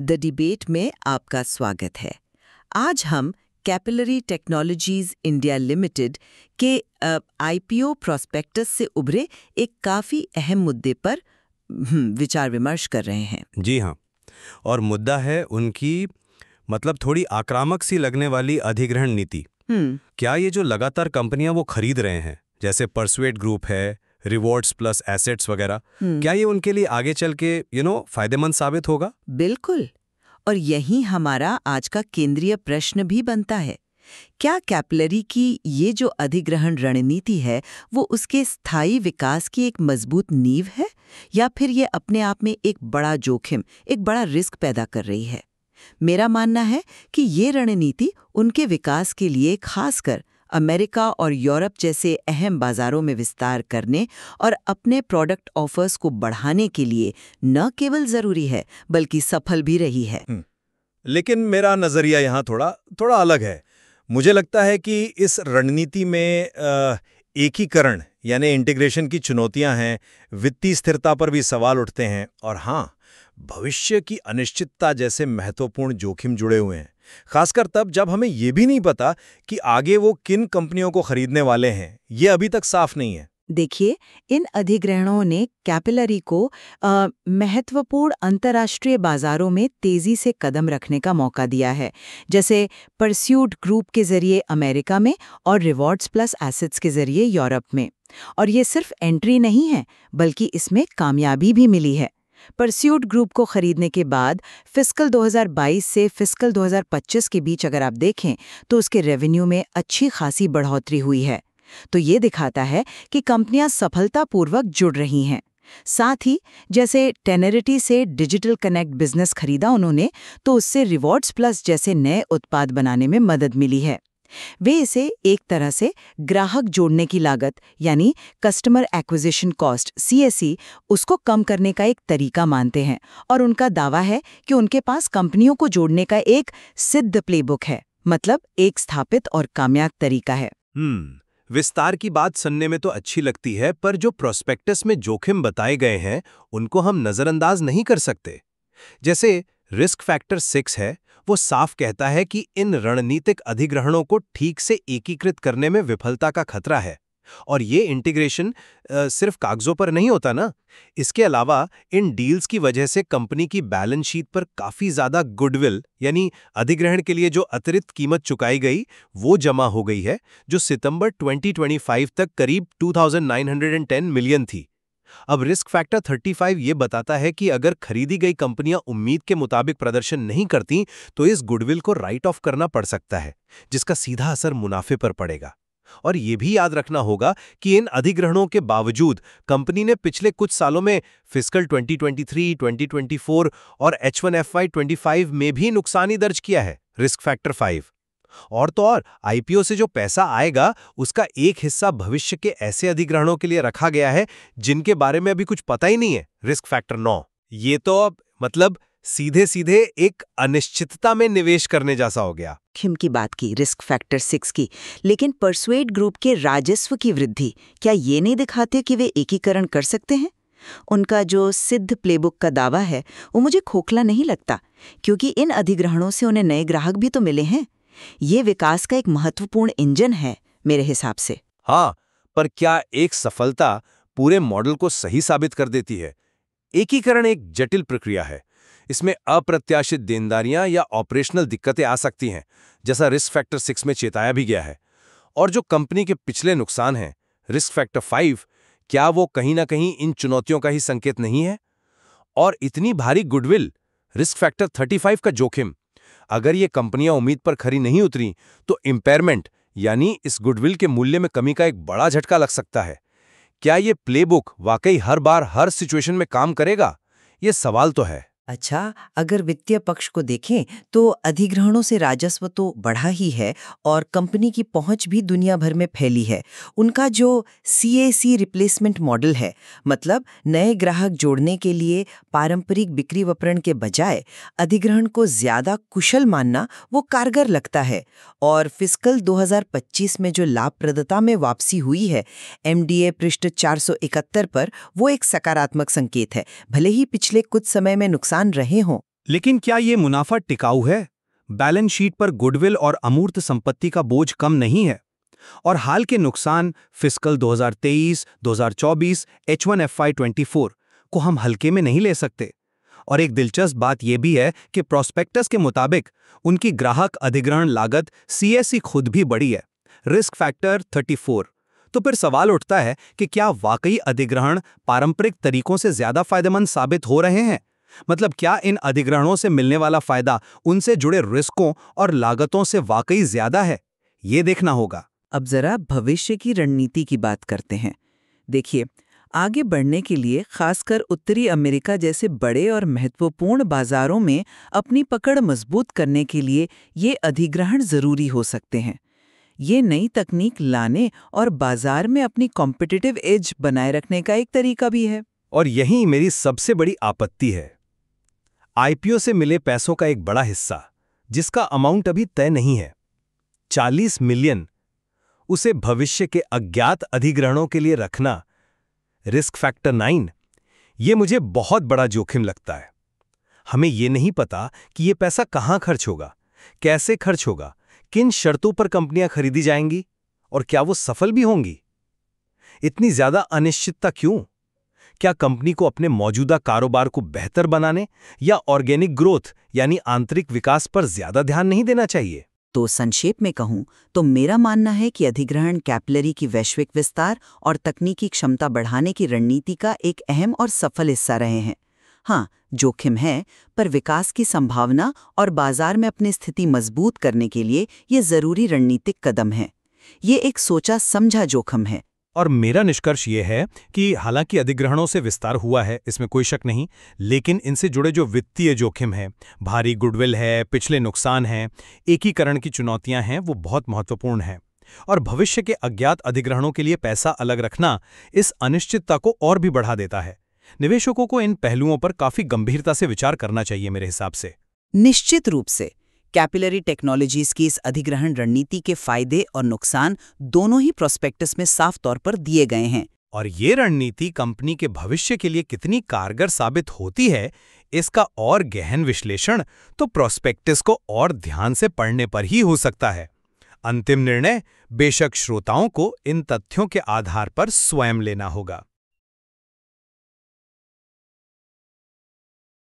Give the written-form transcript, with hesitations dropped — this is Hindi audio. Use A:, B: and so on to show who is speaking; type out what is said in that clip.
A: द डिबेट में आपका स्वागत है। आज हम कैपिलरी टेक्नोलॉजीज इंडिया लिमिटेड के आईपीओ प्रोस्पेक्टस से उभरे एक काफ़ी अहम मुद्दे पर विचार विमर्श कर रहे हैं।
B: जी हाँ, और मुद्दा है उनकी थोड़ी आक्रामक सी लगने वाली अधिग्रहण नीति। क्या ये जो लगातार कंपनियां वो खरीद रहे हैं, जैसे परसुएट ग्रुप है, रिवॉर्ड्स प्लस एसेट्स वगैरह, क्या ये उनके लिए आगे चल के फायदेमंद साबित होगा?
A: बिल्कुल, और यही हमारा आज का केंद्रीय प्रश्न भी बनता है। क्या कैपिलरी की ये जो अधिग्रहण रणनीति है वो उसके स्थायी विकास की एक मजबूत नींव है, या फिर ये अपने आप में एक बड़ा जोखिम, एक बड़ा रिस्क पैदा कर रही है? मेरा मानना है कि ये रणनीति उनके विकास के लिए खासकर अमेरिका और यूरोप जैसे अहम बाजारों में विस्तार करने और अपने प्रोडक्ट ऑफर्स को बढ़ाने के लिए न केवल जरूरी है बल्कि सफल भी रही है।
C: लेकिन मेरा नजरिया यहाँ थोड़ा अलग है। मुझे लगता है कि इस रणनीति में एकीकरण यानी इंटीग्रेशन की चुनौतियां हैं, वित्तीय स्थिरता पर भी सवाल उठते हैं, और हाँ, भविष्य की अनिश्चितता जैसे महत्वपूर्ण जोखिम जुड़े हुए हैं, खासकर तब जब हमें ये भी नहीं पता कि आगे वो किन कंपनियों को खरीदने वाले हैं। ये अभी तक साफ नहीं है।
A: देखिए, इन अधिग्रहणों ने कैपिलरी को महत्वपूर्ण अंतर्राष्ट्रीय बाजारों में तेजी से कदम रखने का मौका दिया है, जैसे परस्यूट ग्रुप के जरिए अमेरिका में और रिवॉर्ड्स प्लस एसेट्स के जरिए यूरोप में। और ये सिर्फ एंट्री नहीं है बल्कि इसमें कामयाबी भी मिली है। परस्यूट ग्रुप को खरीदने के बाद फिस्कल 2022 से फिस्कल 2025 के बीच अगर आप देखें तो उसके रेवेन्यू में अच्छी खासी बढ़ोतरी हुई है। तो ये दिखाता है कि कंपनियां सफलतापूर्वक जुड़ रही हैं। साथ ही जैसे टेनरिटी से डिजिटल कनेक्ट बिजनेस खरीदा उन्होंने, तो उससे रिवॉर्ड्स प्लस जैसे नए उत्पाद बनाने में मदद मिली है। वे इसे एक तरह से ग्राहक जोड़ने की लागत यानी कस्टमर एक्विजिशन कॉस्ट CAC उसको कम करने का एक तरीका मानते हैं, और उनका दावा है कि उनके पास कंपनियों को जोड़ने का एक सिद्ध प्लेबुक है, मतलब एक स्थापित और कामयाब तरीका है।
B: विस्तार की बात सुनने में तो अच्छी लगती है, पर जो प्रोस्पेक्टस में जोखिम बताए गए हैं उनको हम नजरअंदाज नहीं कर सकते। जैसे रिस्क फैक्टर 6 है, वो साफ कहता है कि इन रणनीतिक अधिग्रहणों को ठीक से एकीकृत करने में विफलता का खतरा है। और ये इंटीग्रेशन सिर्फ कागजों पर नहीं होता ना। इसके अलावा इन डील्स की वजह से कंपनी की बैलेंस शीट पर काफी ज्यादा गुडविल यानी अधिग्रहण के लिए जो अतिरिक्त कीमत चुकाई गई वो जमा हो गई है, जो सितंबर 2025 तक करीब 2910 मिलियन थी। अब रिस्क फैक्टर 35 ये बताता है कि अगर खरीदी गई कंपनियां उम्मीद के मुताबिक प्रदर्शन नहीं करती तो इस गुडविल को राइट ऑफ करना पड़ सकता है, जिसका सीधा असर मुनाफे पर पड़ेगा। और ये भी याद रखना होगा कि इन अधिग्रहणों के बावजूद कंपनी ने पिछले कुछ सालों में फिस्कल 2023, 2024 और H1 FY25 में भी नुकसानी दर्ज किया है, रिस्क फैक्टर 5। और तो और आईपीओ से जो पैसा आएगा उसका एक हिस्सा भविष्य के ऐसे अधिग्रहणों के लिए रखा गया है जिनके बारे में अभी कुछ पता ही नहीं है, रिस्क फैक्टर 9। ये तो अब सीधे सीधे एक अनिश्चितता में निवेश करने जैसा हो गया।
A: जोखिम की बात की रिस्क फैक्टर 6 की, लेकिन परसुएट ग्रुप के राजस्व की वृद्धि क्या ये नहीं दिखाते कि वे एकीकरण कर सकते हैं? उनका जो सिद्ध प्लेबुक का दावा है वो मुझे खोखला नहीं लगता, क्योंकि इन अधिग्रहणों से उन्हें नए ग्राहक भी तो मिले हैं। ये विकास का एक महत्वपूर्ण इंजन है मेरे हिसाब से।
B: हाँ, पर क्या एक सफलता पूरे मॉडल को सही साबित कर देती है? एकीकरण एक जटिल प्रक्रिया है। इसमें अप्रत्याशित देनदारियां या ऑपरेशनल दिक्कतें आ सकती हैं, जैसा रिस्क फैक्टर 6 में चेताया भी गया है। और जो कंपनी के पिछले नुकसान हैं, रिस्क फैक्टर 5, क्या वो कहीं ना कहीं इन चुनौतियों का ही संकेत नहीं है? और इतनी भारी गुडविल, रिस्क फैक्टर 35 का जोखिम, अगर ये कंपनियां उम्मीद पर खरी नहीं उतरी तो इम्पेयरमेंट यानी इस गुडविल के मूल्य में कमी का एक बड़ा झटका लग सकता है। क्या ये प्लेबुक वाकई हर बार हर सिचुएशन में काम करेगा? ये सवाल तो है।
A: अच्छा, अगर वित्तीय पक्ष को देखें तो अधिग्रहणों से राजस्व तो बढ़ा ही है और कंपनी की पहुंच भी दुनिया भर में फैली है। उनका जो CAC रिप्लेसमेंट मॉडल है, मतलब नए ग्राहक जोड़ने के लिए पारंपरिक बिक्री विपणन के बजाय अधिग्रहण को ज्यादा कुशल मानना, वो कारगर लगता है। और फिस्कल 2025 में जो लाभप्रदता में वापसी हुई है MDA पृष्ठ 471 पर, वो एक सकारात्मक संकेत है, भले ही पिछले कुछ समय में नुकसान रहे हों।
B: लेकिन क्या ये मुनाफा टिकाऊ है? बैलेंस शीट पर गुडविल और अमूर्त संपत्ति का बोझ कम नहीं है। और हाल के नुकसान फिस्कल 2023, 2024, H1FY24 को हम हल्के में नहीं ले सकते। और एक दिलचस्प बात यह भी है कि प्रोस्पेक्टस के मुताबिक उनकी ग्राहक अधिग्रहण लागत CSE खुद भी बढ़ी है, रिस्क फैक्टर 34। तो फिर सवाल उठता है कि क्या वाकई अधिग्रहण पारंपरिक तरीकों से ज्यादा फायदेमंद साबित हो रहे हैं? मतलब क्या इन अधिग्रहणों से मिलने वाला फायदा उनसे जुड़े रिस्कों और लागतों से वाकई ज्यादा है? ये देखना होगा।
D: अब जरा भविष्य की रणनीति की बात करते हैं। देखिए, आगे बढ़ने के लिए खासकर उत्तरी अमेरिका जैसे बड़े और महत्वपूर्ण बाजारों में अपनी पकड़ मजबूत करने के लिए ये अधिग्रहण जरूरी हो सकते हैं। ये नई तकनीक लाने और बाजार में अपनी कॉम्पिटिटिव एज बनाए रखने का एक तरीका भी है।
B: और यही मेरी सबसे बड़ी आपत्ति है। IPO से मिले पैसों का एक बड़ा हिस्सा, जिसका अमाउंट अभी तय नहीं है, 40 मिलियन, उसे भविष्य के अज्ञात अधिग्रहणों के लिए रखना, रिस्क फैक्टर 9, ये मुझे बहुत बड़ा जोखिम लगता है। हमें ये नहीं पता कि ये पैसा कहाँ खर्च होगा, कैसे खर्च होगा, किन शर्तों पर कंपनियां खरीदी जाएंगी और क्या वो सफल भी होंगी। इतनी ज्यादा अनिश्चितता क्यों? क्या कंपनी को अपने मौजूदा कारोबार को बेहतर बनाने या ऑर्गेनिक ग्रोथ यानी आंतरिक विकास पर ज्यादा ध्यान नहीं देना चाहिए?
D: तो संक्षेप में कहूं तो मेरा मानना है कि अधिग्रहण कैपिलरी की वैश्विक विस्तार और तकनीकी क्षमता बढ़ाने की रणनीति का एक अहम और सफल हिस्सा रहे हैं। हाँ, जोखिम है, पर विकास की संभावना और बाजार में अपनी स्थिति मजबूत करने के लिए ये जरूरी रणनीतिक कदम है। ये एक सोचा समझा जोखिम है।
B: और मेरा निष्कर्ष ये है कि हालांकि अधिग्रहणों से विस्तार हुआ है, इसमें कोई शक नहीं, लेकिन इनसे जुड़े जो वित्तीय जोखिम है, भारी गुडविल है, पिछले नुकसान हैं, एकीकरण की चुनौतियां हैं, वो बहुत महत्वपूर्ण हैं। और भविष्य के अज्ञात अधिग्रहणों के लिए पैसा अलग रखना इस अनिश्चितता को और भी बढ़ा देता है। निवेशकों को इन पहलुओं पर काफी गंभीरता से विचार करना चाहिए मेरे हिसाब से।
D: निश्चित रूप से कैपिलरी टेक्नोलॉजीज की इस अधिग्रहण रणनीति के फायदे और नुकसान दोनों ही प्रोस्पेक्टस में साफ तौर पर दिए गए हैं।
B: और ये रणनीति कंपनी के भविष्य के लिए कितनी कारगर साबित होती है, इसका और गहन विश्लेषण तो प्रोस्पेक्टस को और ध्यान से पढ़ने पर ही हो सकता है। अंतिम निर्णय बेशक श्रोताओं को इन तथ्यों के आधार पर स्वयं लेना होगा।